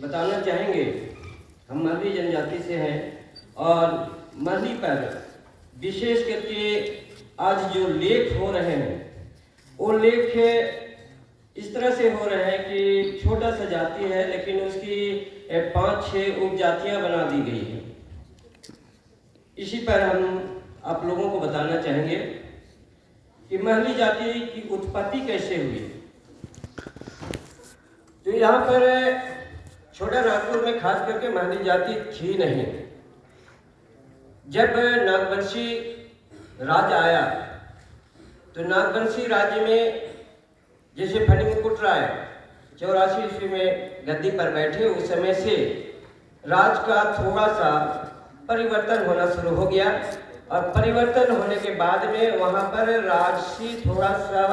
बताना चाहेंगे। हम महली जनजाति से हैं और महली पर विशेष करके आज जो लेख हो रहे हैं वो लेख इस तरह से हो रहे हैं कि छोटा सा जाति है लेकिन उसकी 5-6 उपजातियां बना दी गई हैं। इसी पर हम आप लोगों को बताना चाहेंगे कि महली जाति की उत्पत्ति कैसे हुई। तो यहाँ पर छोटा नागपुर में खास करके महली जाति थी नहीं। जब नागवंशी राज आया तो नागवंशी राज्य में जैसे फनी मुकुट राय 84 ईस्वी में गद्दी पर बैठे, उस समय से राज का थोड़ा सा परिवर्तन होना शुरू हो गया और परिवर्तन होने के बाद में वहाँ पर राजसी थोड़ा सा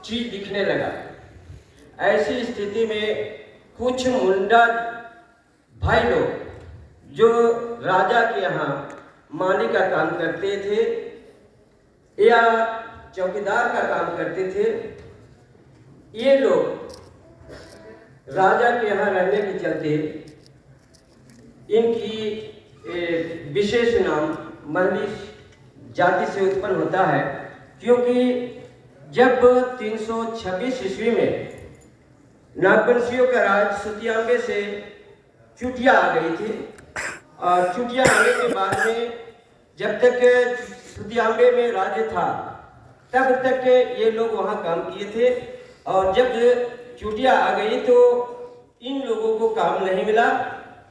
चीज दिखने लगा। ऐसी स्थिति में कुछ मुंडा भाई लोग जो राजा के यहाँ माली का काम करते थे या चौकीदार का काम करते थे, ये लोग राजा के यहाँ रहने के चलते इनकी विशेष नाम महली जाति से उत्पन्न होता है। क्योंकि जब 326 ईस्वी में नागवंशियों का राज सुतियांबे से चुटिया आ गई थी और चुटिया आने के बाद में जब तक सुतियांबे में राज्य था तब तक ये लोग वहाँ काम किए थे और जब चुटिया आ गई तो इन लोगों को काम नहीं मिला।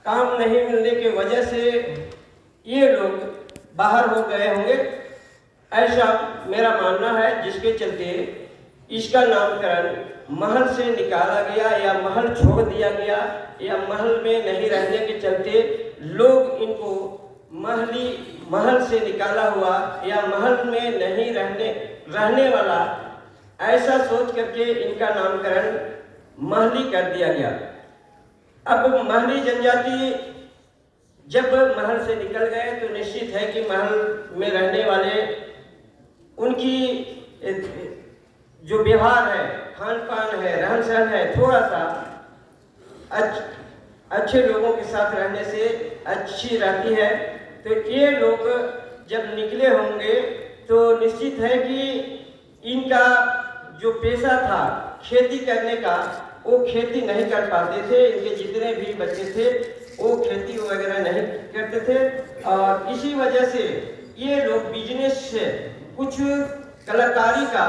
काम नहीं मिलने के वजह से ये लोग बाहर हो गए होंगे, ऐसा मेरा मानना है, जिसके चलते इसका नामकरण महल से निकाला गया या महल छोड़ दिया गया या महल में नहीं रहने के चलते लोग इनको महल से निकाला हुआ या महल में नहीं रहने वाला ऐसा सोच करके इनका नामकरण महली कर दिया गया। अब महली जनजाति जब महल से निकल गए तो निश्चित है कि महल में रहने वाले उनकी जो व्यवहार है, खान पान है, रहन सहन है, थोड़ा सा अच्छे लोगों के साथ रहने से अच्छी रहती है। तो ये लोग जब निकले होंगे तो निश्चित है कि इनका जो पेशा था खेती करने का, वो खेती नहीं कर पाते थे। इनके जितने भी बच्चे थे वो खेती वगैरह नहीं करते थे और इसी वजह से ये लोग बिजनेस से कुछ कलाकारी का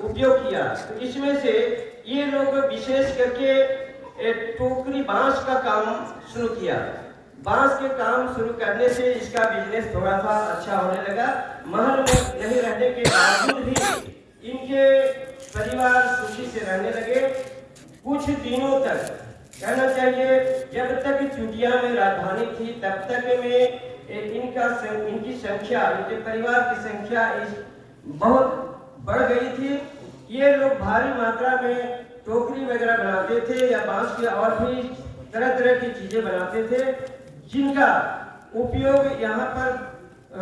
उपयोग किया। तो इसमें से ये लोग विशेष करके टोकरी बांस का काम शुरू किया। बांस के काम शुरू करने से इसका बिजनेस थोड़ा सा अच्छा होने लगा। महल में नहीं रहने के बावजूद भी इनके परिवार सुखी से रहने लगे। कुछ दिनों तक कहना चाहिए, जब तक चुटिया में राजधानी थी तब तक में इनकी संख्या, इनके परिवार की संख्या बहुत बढ़ गई थी। ये लोग भारी मात्रा में टोकरी वगैरह बनाते थे या बांस के और भी तरह तरह की चीजें बनाते थे, जिनका उपयोग यहाँ पर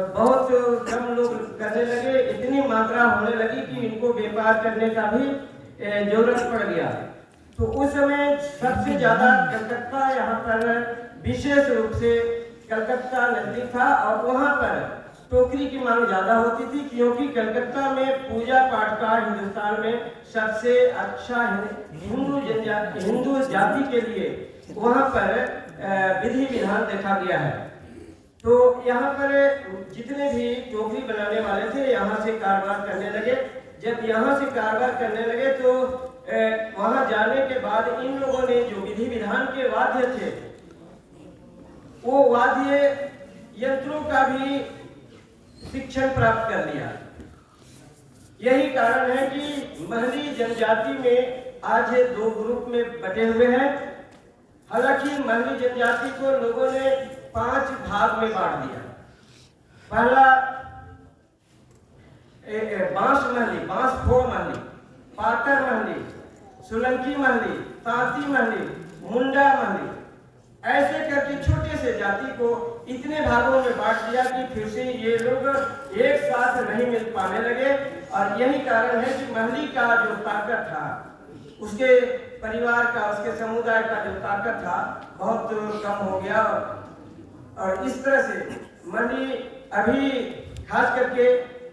बहुत कम लोग करने लगे। इतनी मात्रा होने लगी कि इनको व्यापार करने का भी जरूरत पड़ गया। तो उस समय सबसे ज्यादा कलकत्ता यहाँ पर विशेष रूप से कलकत्ता नजदीक था और वहाँ पर टोकरी की मांग ज्यादा होती थी, क्योंकि कलकत्ता में पूजा पाठ का हिंदुस्तान में सबसे अच्छा हिंदू जाति के लिए वहाँ पर विधि विधान देखा गया है। तो यहाँ पर जितने भी टोकरी बनाने वाले थे यहाँ से कारोबार करने लगे। जब यहाँ से कारोबार करने लगे तो वहाँ जाने के बाद इन लोगों ने जो विधि विधान के वाद्य थे वो वाद्य यंत्रों का भी शिक्षण प्राप्त कर लिया। यही कारण है कि महली जनजाति में आज ये 2 ग्रुप में बटे हुए हैं। हालांकि महली जनजाति को लोगों ने 5 भाग में बांट दिया। पहला बांस महली, बांस फोड़ महली, पातर महली, सोलंकी महली, तांती महली, मुंडा महली, ऐसे करके छोटे से जाति को इतने भागों में बांट दिया कि फिर से ये लोग एक साथ नहीं मिल पाने लगे। और यही कारण है कि महली का जो ताकत था उसके परिवार का, उसके समुदाय का जो ताकत था बहुत कम हो गया। और इस तरह से मंडी अभी खास करके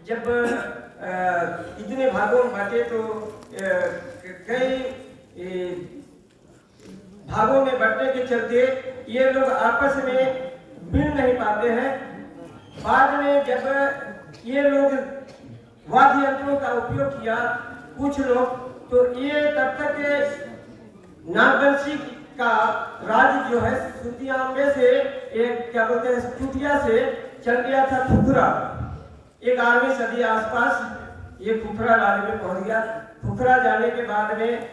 जब इतने भागों में बांटे तो कई भागों में बढ़ने के चलते ये लोग आपस में मिल नहीं पाते हैं। बाद में जब ये लोग वाद्य यंत्रों का उपयोग किया कुछ लोग, तो ये तब तक नागवंशी का राज जो है सुतियांबे से एक क्या बोलते हैं चुटिया से चल गया था फुफरा। 11वीं सदी आसपास ये फुफरा राज्य में पहुंच गया। फुफरा जाने के बाद में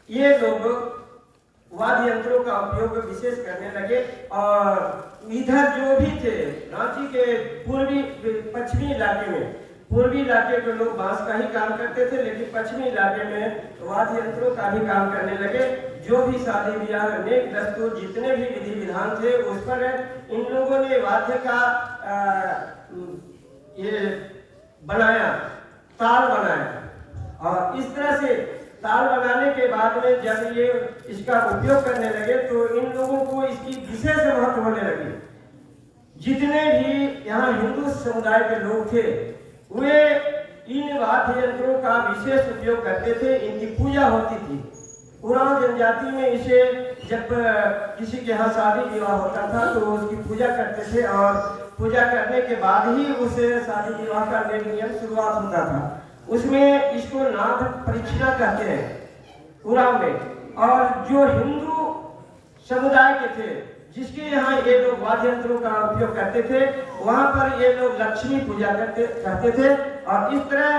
ये लोग वाद्य यंत्रों का उपयोग विशेष करने लगे। और इधर जो भी थे रांची के पश्चिमी इलाके में, पूर्वी इलाके के लोग बांस का ही काम करते थे, लेकिन पश्चिमी इलाके में वाद्य यंत्रों का भी काम करने लगे। जो भी शादी ब्याह अनेक दस्तूर जितने भी विधि विधान थे उस पर इन लोगों ने वाद्य का ये बनाया, ताल बनाया। और इस तरह से ताल बनाने के बाद में जब ये इसका उपयोग करने लगे तो इन लोगों को इसकी विशेष महत्व होने लगी। जितने भी यहाँ हिंदू समुदाय के लोग थे वे इन वाद्य यंत्रों का विशेष उपयोग करते थे। इनकी पूजा होती थी। उरांव जनजाति में इसे जब किसी के यहाँ शादी विवाह होता था तो उसकी पूजा करते थे और पूजा करने के बाद ही उसे शादी विवाह का नियम शुरुआत होता था। उसमें इसको नाथ परीक्षा कहते हैं उरांव में। और जो हिंदू समुदाय के थे जिसके यहाँ ये लोग वाद्य यंत्रों का उपयोग करते थे वहाँ पर ये लोग लक्ष्मी पूजा करते थे। और इस तरह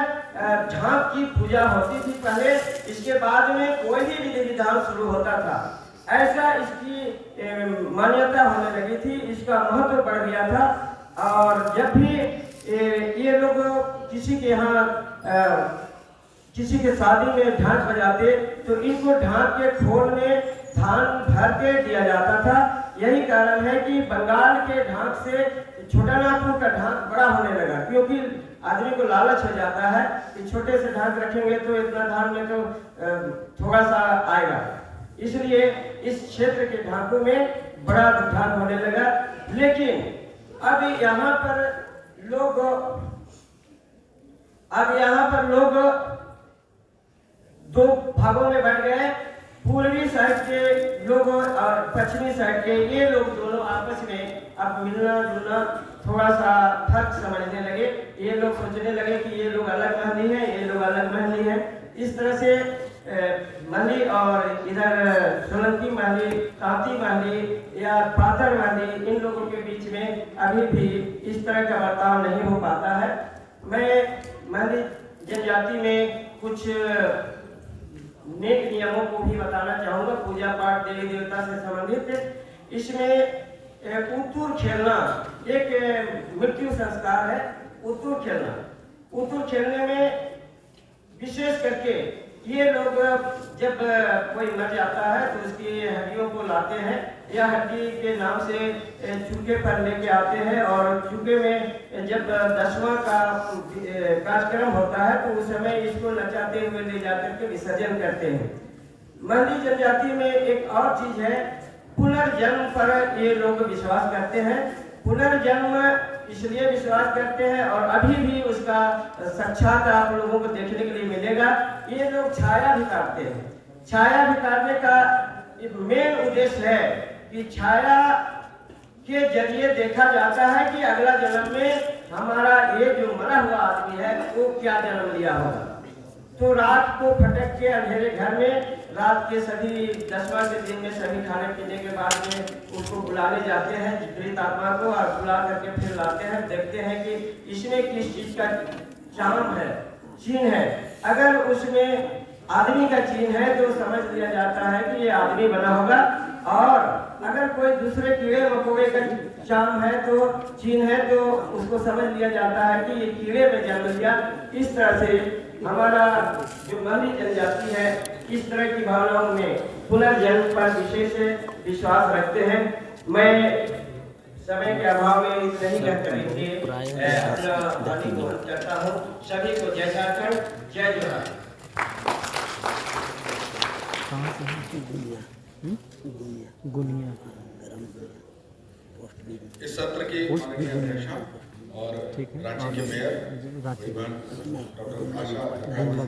झांक की पूजा होती थी पहले। इसके बाद में कोई भी विधि विधान शुरू होता था। ऐसा इसकी मान्यता होने लगी थी, इसका महत्व बढ़ गया था। और जब भी ये लोग किसी के यहाँ किसी के शादी में ढाक बजाते तो इनको ढाक के खोल में धान भर के दिया जाता था। यही कारण है कि बंगाल के ढाक से छोटा नागपुर का ढाक बड़ा होने लगा, क्योंकि आदमी को लालच हो जाता है कि छोटे से ढाक रखेंगे तो इतना धान में तो थोड़ा सा आएगा। इसलिए इस क्षेत्र के ढाकों में बड़ा ढाक होने लगा। लेकिन अब यहाँ पर लोग दो भागों में बढ़ गए। पूर्वी साइड के लोग और पश्चिमी साइड के ये लोग दोनों आपस में अब मिलना जुलना थोड़ा सा फर्क समझने लगे। ये लोग सोचने लगे कि ये लोग अलग महली है, ये लोग अलग महली है। इस तरह से महली और इधर सोलंकी महली, तांती महली या पातर महली, इन लोगों के बीच में अभी भी इस तरह का बर्ताव नहीं हो पाता है। मैं महली जनजाति में कुछ नेक नियमों को भी बताना चाहूँगा, पूजा पाठ देवी देवता से संबंधित। इसमें उत्तुर खेलना एक मृत्यु संस्कार है। उत्तुर खेलने में विशेष करके ये लोग जब कोई मर जाता है तो उसकी हड्डियों को लाते हैं या हड्डी के नाम से चूके पर लेके आते हैं। और चूके में जब 10वां का कार्यक्रम होता है तो उस समय इसको नचाते हुए ले जाकर के विसर्जन करते हैं। महली जनजाति में एक और चीज है, पुनर्जन्म पर ये लोग विश्वास करते हैं। पुनर्जन्म इसलिए विश्वास करते हैं और अभी भी उसका साक्षात आप लोगों को देखने के लिए मिलेगा। ये लोग छाया भी काटते हैं। छाया भी काटने का मेन उद्देश्य है कि छाया के जरिए देखा जाता है कि अगला जन्म में हमारा ये जो मरा हुआ आदमी है वो क्या जन्म लिया होगा। तो रात को फटक के अंधेरे घर में रात के सभी 10वां के दिन में सभी खाने पीने के बाद में उसको बुलाने जाते हैं प्रेत आत्मा को, और बुला करके फिर लाते हैं। देखते हैं कि इसमें किस चीज का चाम है, चिन्ह है। अगर उसमें आदमी का चिन्ह है तो समझ लिया जाता है कि ये आदमी बना होगा। और अगर कोई दूसरे कीड़े मकोड़े का चाम है तो चिन्ह है तो उसको समझ लिया जाता है कि ये कीड़े में जन्म लिया। इस तरह से हमारा जो महली जनजाति है इस तरह की भावनाओं में पुनर्जन्म पर विशेष विश्वास रखते हैं। मैं समय के अभाव में इतना ही कहकर अपना वाणी को अंत करता हूँ। सभी को जय झारखंड, जय जोहार। गुनिया इस सत्र की माननीय अध्यक्षा और ठीक है रांची के मेयर रांची डॉक्टर आशा